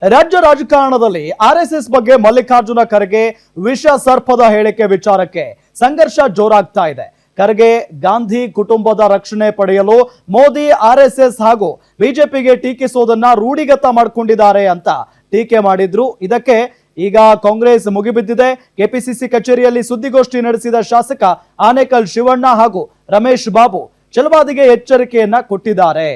ರಾಜ್ಯ ರಾಜಕಾರಣದಲ್ಲಿ ಆರ್ಎಸ್ಎಸ್ ಬಗ್ಗೆ ಮಲ್ಲಿಕಾರ್ಜುನ ಖರ್ಗೆ ವಿಷ ಸರ್ಪದ ಹೇಳಿಕೆ ವಿಚಾರಕ್ಕೆ ಸಂಘರ್ಷ ಜೋರಾಗ್ತಾ ಇದೆ. ಖರ್ಗೆ ಗಾಂಧಿ ಕುಟುಂಬದ ರಕ್ಷಣೆ ಪಡೆಯಲು ಮೋದಿ ಆರ್ಎಸ್ಎಸ್ ಹಾಗೂ ಬಿಜೆಪಿಗೆ ಟೀಕಿಸೋದನ್ನ ರೂಢಿಗತ ಮಾಡಿಕೊಂಡಿದ್ದಾರೆ ಅಂತ ಟೀಕೆ ಮಾಡಿದ್ರು. ಇದಕ್ಕೆ ಈಗ ಕಾಂಗ್ರೆಸ್ ಮುಗಿಬಿದ್ದಿದೆ. ಕೆಪಿಸಿಸಿ ಕಚೇರಿಯಲ್ಲಿ ಸುದ್ದಿಗೋಷ್ಠಿ ನಡೆಸಿದ ಶಾಸಕ ಆನೇಕಲ್ ಶಿವಣ್ಣ ಹಾಗೂ ರಮೇಶ್ ಬಾಬು ಛಲವಾದಿಗೆ ಎಚ್ಚರಿಕೆಯನ್ನ ಕೊಟ್ಟಿದ್ದಾರೆ.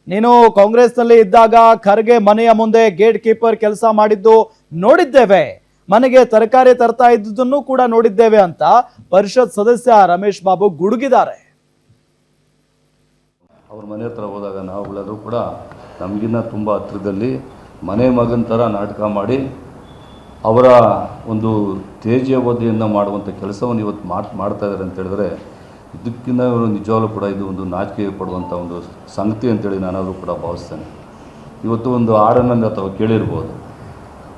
ನೀನು ಕಾಂಗ್ರೆಸ್ನಲ್ಲಿ ಇದ್ದಾಗ ಖರ್ಗೆ ಮನೆಯ ಮುಂದೆ ಗೇಟ್ ಕೀಪರ್ ಕೆಲಸ ಮಾಡಿದ್ದು ನೋಡಿದ್ದೇವೆ, ಮನೆಗೆ ತರಕಾರಿ ತರ್ತಾ ಇದ್ದುದನ್ನು ಕೂಡ ನೋಡಿದ್ದೇವೆ ಅಂತ ಪರಿಷತ್ ಸದಸ್ಯ ರಮೇಶ್ ಬಾಬು ಗುಡುಗಿದ್ದಾರೆ. ಅವ್ರ ಮನೆ ಹತ್ರ ಹೋದಾಗ ನಾವುಗಳೆಲ್ಲರೂ ಕೂಡ ನಮಗಿನ್ನ ತುಂಬ ಹತ್ತಿರದಲ್ಲಿ ಮನೆ ಮಗನ ಥರ ನಾಟಕ ಮಾಡಿ ಅವರ ಒಂದು ತೇಜೋವಧಿಯನ್ನು ಮಾಡುವಂಥ ಕೆಲಸವನ್ನು ಇವತ್ತು ಮಾಡ್ತಾ ಇದ್ದಾರೆ ಅಂತ ಹೇಳಿದ್ರೆ ಇದಕ್ಕಿಂತ ಇವರು ನಿಜವಾಗ್ಲೂ ಕೂಡ ಇದು ಒಂದು ನಾಚಿಕೆ ಪಡುವಂಥ ಒಂದು ಸಂಗತಿ ಅಂತೇಳಿ ನಾನಾದರೂ ಕೂಡ ಭಾವಿಸ್ತೇನೆ. ಇವತ್ತು ಒಂದು ಹಾಡನ್ನು ಅಥವಾ ಕೇಳಿರ್ಬೋದು,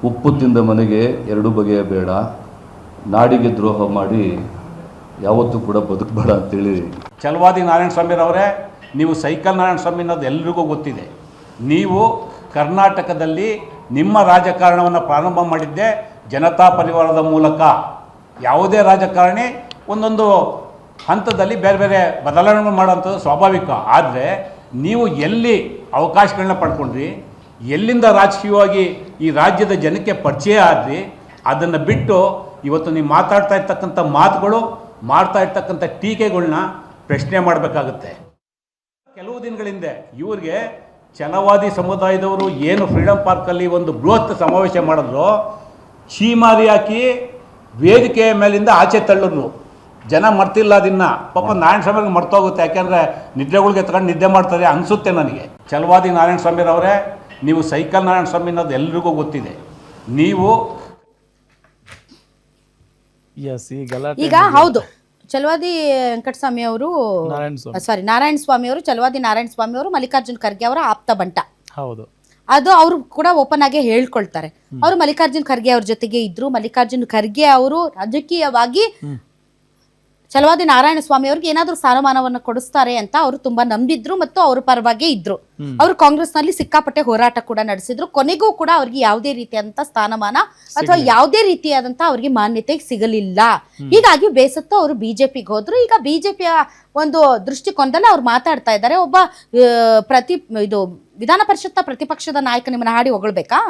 ಉಪ್ಪು ತಿಂದ ಮನೆಗೆ ಎರಡು ಬಗೆಯ ಬೇಡ, ನಾಡಿಗೆ ದ್ರೋಹ ಮಾಡಿ ಯಾವತ್ತೂ ಕೂಡ ಬದುಕಬೇಡ ಅಂತೇಳಿ. ಛಲವಾದಿ ನಾರಾಯಣ ಸ್ವಾಮಿರವರೇ, ನೀವು ಸೈಕಲ್ ನಾರಾಯಣ ಸ್ವಾಮಿ ಅನ್ನೋದು ಎಲ್ರಿಗೂ ಗೊತ್ತಿದೆ. ನೀವು ಕರ್ನಾಟಕದಲ್ಲಿ ನಿಮ್ಮ ರಾಜಕಾರಣವನ್ನು ಪ್ರಾರಂಭ ಮಾಡಿದ್ದೆ ಜನತಾ ಪರಿವಾರದ ಮೂಲಕ. ಯಾವುದೇ ರಾಜಕಾರಣಿ ಒಂದೊಂದು ಹಂತದಲ್ಲಿ ಬೇರೆ ಬೇರೆ ಬದಲಾವಣೆ ಮಾಡೋಂಥದ್ದು ಸ್ವಾಭಾವಿಕ. ಆದರೆ ನೀವು ಎಲ್ಲಿ ಅವಕಾಶಗಳನ್ನ ಪಡ್ಕೊಂಡ್ರಿ, ಎಲ್ಲಿಂದ ರಾಜಕೀಯವಾಗಿ ಈ ರಾಜ್ಯದ ಜನಕ್ಕೆ ಪರಿಚಯ ಆದ್ರಿ, ಅದನ್ನು ಬಿಟ್ಟು ಇವತ್ತು ನೀವು ಮಾತಾಡ್ತಾ ಇರ್ತಕ್ಕಂಥ ಮಾತುಗಳು, ಮಾಡ್ತಾ ಇರ್ತಕ್ಕಂಥ ಟೀಕೆಗಳನ್ನ ಪ್ರಶ್ನೆ ಮಾಡಬೇಕಾಗುತ್ತೆ. ಕೆಲವು ದಿನಗಳ ಹಿಂದೆ ಇವ್ರಿಗೆ ಛಲವಾದಿ ಸಮುದಾಯದವರು ಏನು ಫ್ರೀಡಮ್ ಪಾರ್ಕಲ್ಲಿ ಒಂದು ಬೃಹತ್ ಸಮಾವೇಶ ಮಾಡಿದ್ರು, ಚೀಮಾರಿ ಹಾಕಿ ವೇದಿಕೆಯ ಮೇಲಿಂದ ಆಚೆ ತಳ್ಳರು. ಜನ ಮರ್ತಿಲ್ಲ ಅದನ್ನ. ಪಾಪ ನಾರಾಯಣ ಸ್ವಾಮಿಗೆ ಮರ್ತೋಗುತ್ತೆ, ಯಾಕೆಂದರೆ ನಿದ್ರೆಗಳಿಗೆ ತಗೊಂಡು ನಿದ್ದೆ ಮಾಡ್ತಾರೆ ಅನಿಸುತ್ತೆ ನನಗೆ. ಛಲವಾದಿ ನಾರಾಯಣ ಸ್ವಾಮಿರವರೇ, ನೀವು ಸೈಕಲ್ ನಾರಾಯಣ ಸ್ವಾಮಿ ಅನ್ನೋದು ಎಲ್ರಿಗೂ ಗೊತ್ತಿದೆ. ನೀವು ಈಗ ಹೌದು, ಛಲವಾದಿ ವೆಂಕಟಸ್ವಾಮಿ ಅವರು ನಾರಾಯಣ ಸ್ವಾಮಿ ಅವರು ಛಲವಾದಿ ನಾರಾಯಣ ಸ್ವಾಮಿ ಅವರು ಮಲ್ಲಿಕಾರ್ಜುನ್ ಖರ್ಗೆ ಅವರ ಆಪ್ತ ಬಂಟ. ಹೌದು, ಅದು ಅವರು ಕೂಡ ಓಪನ್ ಆಗಿ ಹೇಳ್ಕೊಳ್ತಾರೆ. ಅವರು ಮಲ್ಲಿಕಾರ್ಜುನ್ ಖರ್ಗೆ ಅವ್ರ ಜೊತೆಗೆ ಇದ್ರು. ಮಲ್ಲಿಕಾರ್ಜುನ್ ಖರ್ಗೆ ಅವರು ರಾಜಕೀಯವಾಗಿ ಛಲವಾದಿ ನಾರಾಯಣ ಸ್ವಾಮಿ ಅವ್ರಿಗೆ ಏನಾದ್ರೂ ಸ್ಥಾನಮಾನವನ್ನು ಕೊಡಿಸ್ತಾರೆ ಅಂತ ಅವರು ತುಂಬಾ ನಂಬಿದ್ರು ಮತ್ತು ಅವ್ರ ಪರವಾಗಿ ಇದ್ರು. ಅವರು ಕಾಂಗ್ರೆಸ್ ನಲ್ಲಿ ಸಿಕ್ಕಾಪಟ್ಟೆ ಹೋರಾಟ ಕೂಡ ನಡೆಸಿದ್ರು. ಕೊನೆಗೂ ಕೂಡ ಅವ್ರಿಗೆ ಯಾವುದೇ ರೀತಿಯಾದಂತ ಸ್ಥಾನಮಾನ ಅಥವಾ ಯಾವುದೇ ರೀತಿಯಾದಂತ ಅವ್ರಿಗೆ ಮಾನ್ಯತೆ ಸಿಗಲಿಲ್ಲ. ಹೀಗಾಗಿ ಬೇಸತ್ತು ಅವರು ಬಿಜೆಪಿಗೆ ಹೋದ್ರು. ಈಗ ಬಿಜೆಪಿಯ ಒಂದು ದೃಷ್ಟಿಕೋನದಲ್ಲಿ ಅವ್ರು ಮಾತಾಡ್ತಾ ಇದ್ದಾರೆ. ಒಬ್ಬ ವಿಧಾನ ಪರಿಷತ್ನ ಪ್ರತಿಪಕ್ಷದ ನಾಯಕ ನಿಮ್ಮನ್ನ ಹಾಡಿ ಹೊಗಳ್ಬೇಕಾ?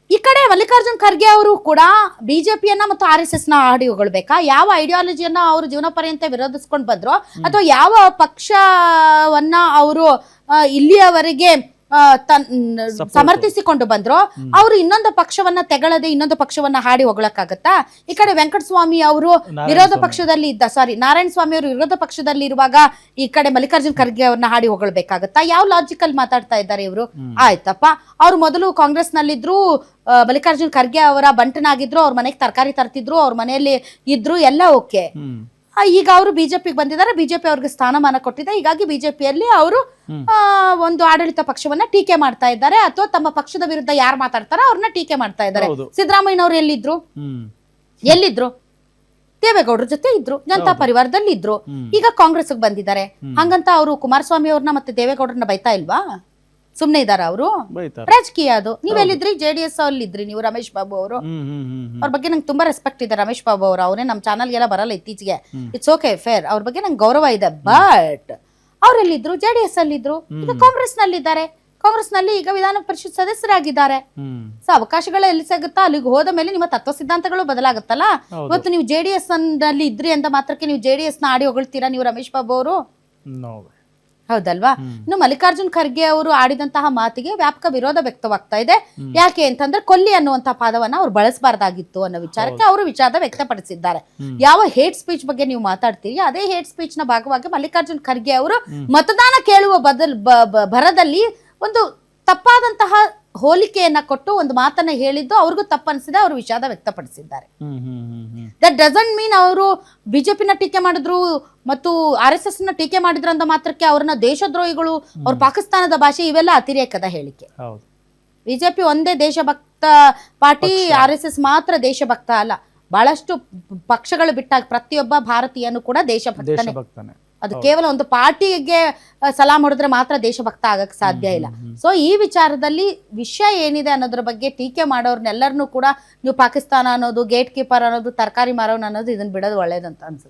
ಈ ಕಡೆ ಮಲ್ಲಿಕಾರ್ಜುನ್ ಖರ್ಗೆ ಅವರು ಕೂಡ ಬಿಜೆಪಿಯನ್ನ ಮತ್ತು RSS ನ ಹಾಡಿ ಹೊಗಳ್ಬೇಕಾ? ಯಾವ ಐಡಿಯಾಲಜಿಯನ್ನ ಅವರು ಜೀವನ ಪರ್ಯಂತ ವಿರೋಧಿಸ್ಕೊಂಡು ಬಂದ್ರು ಅಥವಾ ಯಾವ ಪಕ್ಷವನ್ನ ಅವರು ಇಲ್ಲಿಯವರೆಗೆ ಸಮರ್ಥಿಸಿಕೊಂಡು ಬಂದ್ರು, ಅವರು ಇನ್ನೊಂದು ಪಕ್ಷವನ್ನ ತೆಗಳದೆ ಇನ್ನೊಂದು ಪಕ್ಷವನ್ನ ಹಾಡಿ ಹೊಗಳಕ್ಕಾಗತ್ತಾ? ಈ ಕಡೆ ವೆಂಕಟಸ್ವಾಮಿ ಅವರು ವಿರೋಧ ಪಕ್ಷದಲ್ಲಿ ನಾರಾಯಣ ಸ್ವಾಮಿ ಅವರು ವಿರೋಧ ಪಕ್ಷದಲ್ಲಿ ಇರುವಾಗ ಈ ಕಡೆ ಮಲ್ಲಿಕಾರ್ಜುನ್ ಖರ್ಗೆ ಅವ್ರನ್ನ ಹಾಡಿ ಹೊಗಳಬೇಕಾಗತ್ತಾ? ಯಾವ ಲಾಜಿಕಲ್ ಮಾತಾಡ್ತಾ ಇದ್ದಾರೆ ಇವರು? ಆಯ್ತಪ್ಪ, ಅವ್ರು ಮೊದಲು ಕಾಂಗ್ರೆಸ್ ನಲ್ಲಿದ್ರು, ಮಲ್ಲಿಕಾರ್ಜುನ್ ಖರ್ಗೆ ಅವರ ಬಂಟನಾಗಿದ್ರು, ಅವ್ರ ಮನೆಗೆ ತರಕಾರಿ ತರ್ತಿದ್ರು, ಅವ್ರ ಮನೆಯಲ್ಲಿ ಇದ್ರು, ಎಲ್ಲ ಓಕೆ. ಈಗ ಅವರು ಬಿಜೆಪಿಗೆ ಬಂದಿದ್ದಾರೆ, ಬಿಜೆಪಿ ಅವ್ರಿಗೆ ಸ್ಥಾನಮಾನ ಕೊಟ್ಟಿದೆ. ಹೀಗಾಗಿ ಬಿಜೆಪಿಯಲ್ಲಿ ಅವರು ಒಂದು ಆಡಳಿತ ಪಕ್ಷವನ್ನ ಟೀಕೆ ಮಾಡ್ತಾ ಇದ್ದಾರೆ, ಅಥವಾ ತಮ್ಮ ಪಕ್ಷದ ವಿರುದ್ಧ ಯಾರು ಮಾತಾಡ್ತಾರ ಅವ್ರನ್ನ ಟೀಕೆ ಮಾಡ್ತಾ ಇದ್ದಾರೆ. ಸಿದ್ದರಾಮಯ್ಯನವ್ರು ಎಲ್ಲಿದ್ರು? ದೇವೇಗೌಡರ ಜೊತೆ ಇದ್ರು, ಜನತಾ ಪರಿವಾರದಲ್ಲಿ ಇದ್ರು. ಈಗ ಕಾಂಗ್ರೆಸ್ ಬಂದಿದ್ದಾರೆ. ಹಂಗಂತ ಅವರು ಕುಮಾರಸ್ವಾಮಿ ಅವ್ರನ್ನ ಮತ್ತೆ ದೇವೇಗೌಡರನ್ನ ಬೈತಾ ಇಲ್ವಾ? ಸುಮ್ನೆ ಇದಾರ ಅವರು? ರಾಜಕೀಯ ಅದು. ನೀವೆಲ್ಲಿದ್ರಿ? JDS ಅಲ್ಲಿ ಇದ್ರಿ ನೀವು. ರಮೇಶ್ ಬಾಬು ಅವರು, ಅವ್ರ ಬಗ್ಗೆ ನಂಗೆ ತುಂಬಾ ರೆಸ್ಪೆಕ್ಟ್ ಇದೆ. ರಮೇಶ್ ಬಾಬು ಅವರು, ಅವರೇ ನಮ್ಮ ಚಾನಲ್ಗೆಲ್ಲ ಬರಲ್ಲ ಇತ್ತೀಚೆಗೆ. It's okay, fair. ಅವ್ರ ಬಗ್ಗೆ ನಂಗೆ ಗೌರವ ಇದೆ. ಬಟ್ ಅವ್ರೆಲ್ಲಿದ್ರು? JDS ಅಲ್ಲಿ ಇದ್ರು, ಈಗ ಕಾಂಗ್ರೆಸ್ ನಲ್ಲಿದ್ದಾರೆ. ಕಾಂಗ್ರೆಸ್ ನಲ್ಲಿ ಈಗ ವಿಧಾನ ಪರಿಷತ್ ಸದಸ್ಯರಾಗಿದ್ದಾರೆ. ಸೊ ಅವಕಾಶಗಳು ಎಲ್ಲಿ ಸಿಗುತ್ತಾ ಅಲ್ಲಿಗೆ ಹೋದ ಮೇಲೆ ನಿಮ್ಮ ತತ್ವ ಸಿದ್ಧಾಂತಗಳು ಬದಲಾಗುತ್ತಲ್ಲ. ಇವತ್ತು ನೀವು JDS ನಲ್ಲಿ ಇದ್ರಿ ಅಂತ ಮಾತ್ರಕ್ಕೆ ನೀವು JDS ನ ಆಡಿ ಹೊಗಳ್ತೀರಾ ನೀವು ರಮೇಶ್ ಬಾಬು ಅವರು? ಹೌದಲ್ವಾ? ಇನ್ನು ಮಲ್ಲಿಕಾರ್ಜುನ್ ಖರ್ಗೆ ಅವರು ಆಡಿದಂತಹ ಮಾತಿಗೆ ವ್ಯಾಪಕ ವಿರೋಧ ವ್ಯಕ್ತವಾಗ್ತಾ ಇದೆ. ಯಾಕೆ ಅಂತಂದ್ರೆ ಕೊಲ್ಲಿ ಅನ್ನುವಂತಹ ಪದವನ್ನ ಅವ್ರು ಬಳಸಬಾರ್ದಾಗಿತ್ತು ಅನ್ನೋ ವಿಚಾರಕ್ಕೆ ಅವರು ವಿಚಾರ ವ್ಯಕ್ತಪಡಿಸಿದ್ದಾರೆ. ಯಾವ ಹೇಟ್ ಸ್ಪೀಚ್ ಬಗ್ಗೆ ನೀವು ಮಾತಾಡ್ತೀರಿ, ಅದೇ ಹೇಟ್ ಸ್ಪೀಚ್ ನ ಭಾಗವಾಗಿ ಮಲ್ಲಿಕಾರ್ಜುನ್ ಖರ್ಗೆ ಅವರು ಮತದಾನ ಕೇಳುವ ಭರದಲ್ಲಿ ಒಂದು ತಪ್ಪಾದಂತಹ ಹೋಲಿಕೆಯನ್ನ ಕೊಟ್ಟು ಒಂದು ಮಾತನ್ನ ಹೇಳಿದ್ದು ಅವ್ರಿಗೂ ತಪ್ಪನಿಸಿದೆ. ಅವರು ವಿಷಾದ ವ್ಯಕ್ತಪಡಿಸಿದ್ದಾರೆ. ದಟ್ ಡಸಂಟ್ ಮೀನ್ ಅವರು ಬಿಜೆಪಿನ ಟೀಕೆ ಮಾಡಿದ್ರು ಮತ್ತು RSS ನ ಟೀಕೆ ಮಾಡಿದ್ರು ಅಂತ ಮಾತ್ರಕ್ಕೆ ಅವ್ರನ್ನ ದೇಶದ್ರೋಹಿಗಳು, ಅವ್ರ ಪಾಕಿಸ್ತಾನದ ಭಾಷೆ, ಇವೆಲ್ಲ ಅತಿರೇಕದ ಹೇಳಿಕೆ. ಬಿಜೆಪಿ ಒಂದೇ ದೇಶಭಕ್ತ ಪಾರ್ಟಿ, RSS ಮಾತ್ರ ದೇಶಭಕ್ತ ಅಲ್ಲ. ಬಹಳಷ್ಟು ಪಕ್ಷಗಳು ಬಿಟ್ಟಾಗ ಪ್ರತಿಯೊಬ್ಬ ಭಾರತೀಯನು ಕೂಡ ದೇಶಭಕ್ತನೇ. ಅದು ಕೇವಲ ಒಂದು ಪಾರ್ಟಿಗೆ ಸಲಾಂ ಹೊಡೆದ್ರೆ ಮಾತ್ರ ದೇಶಭಕ್ತ ಆಗಕ್ಕೆ ಸಾಧ್ಯ ಇಲ್ಲ. ಸೊ ಈ ವಿಚಾರದಲ್ಲಿ ವಿಷಯ ಏನಿದೆ ಅನ್ನೋದ್ರ ಬಗ್ಗೆ ಟೀಕೆ ಮಾಡೋರ್ನೆಲ್ಲರನ್ನೂ ಕೂಡ ನೀವು ಪಾಕಿಸ್ತಾನ ಅನ್ನೋದು, ಗೇಟ್ ಕೀಪರ್ ಅನ್ನೋದು, ತರಕಾರಿ ಮಾರೋನ್ ಅನ್ನೋದು ಇದನ್ನ ಬಿಡೋದು ಒಳ್ಳೇದಂತ ಅನ್ಸುತ್ತೆ.